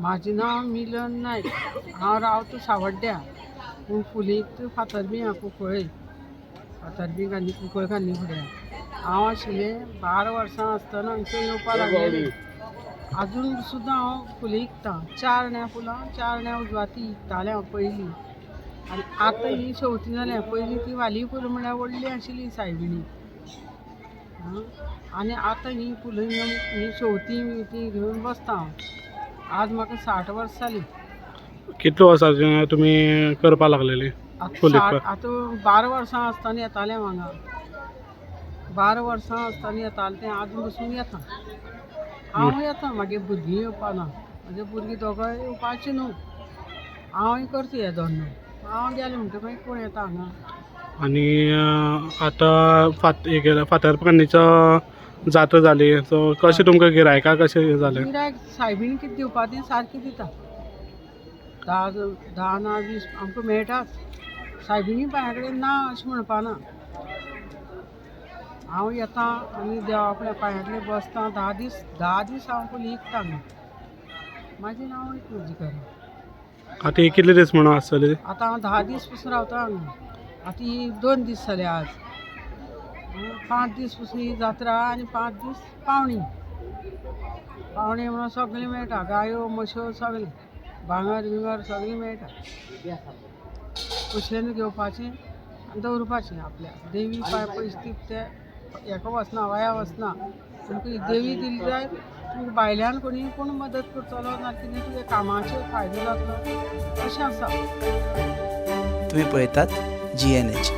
माझें नांव मिलन नायक. हांव रावता सावड्ड्या, पूण फुलीक फातर्बी हां कुंकळ्ळे. फातर्बी आनी कुंकळ खांदी फुडें. हांव आशिल्लें 12 वर्सां आसतना हांगा येवपा लागलेलें. अजून सुद्दां हांव फुली विकतां. 4 ण्या फुलां, 4 ण्या उजवाती विकतालें हांव पयलीं. आनी आतां ही शेवतीं जाल्या. पयलीं ती वाली फुलां म्हळ्यार व्हडली आशिल्ली सायबिणी. आनी आतां ही फुलां ही शेवतीं ती घेवन बसता हांव. आज म्हाका 60 वर्सां जालीं. कितले वर्सांचे तुमी करपा लागलेले फुलीक? आतां 12 वर्सां आसतना येतालें हांगा. 12 वर्सां आसतना येतालें तें आजून पसून येता. हांव येता, म्हागे भुरगीं येवपा ना. म्हागे भुरगीं दोगांय येवपाचीं न्हू. हांवूय करता हे धंदो. हांव गेलें म्हणटकीर मागीर कोण येता हांगा. आनी आतां फातर्पेकान्नीचो जात्रा जाली, सो कशें तुमकां गिरायकां कशें जालें? गिरायक सायबीण कितें दिवपा तीं सारकीं दिता. 10 ना 20 आमकां मेळटात. सायबिणी बाया कडेन ना अशें म्हणपा ना. हांव येता आनी देवा आपल्या पांया कडेन बसता. 10 दीस हांव फुली विकता हांगा. म्हाजें नांव म्हजी घरा. आतां ही कितले दीस म्हणून आसतली? आतां हांव 10 दीस पसून रावता हांगा. आतां ही 2 दीस जाले आज. 5 दीस पसून ही जात्रा आनी 5 दीस पावणी. पावणे म्हणून सगळें मेळटा. गायो म्हश्यो सगळें. भांगर बिंगर सगळें मेळटा. कुशेन घेवपाचें आनी दवरपाचें आपल्या. देवी पांय पयस तीप ते हेका वचना, वाया वचना. तुमकां ही देवी दिली जाय. तुमकां भायल्यान कोणी कोण मदत करतलो ना कितें तुगे कामाचेर फायदो जातलो अशें आसा. तुम्ही पळयतात GNH.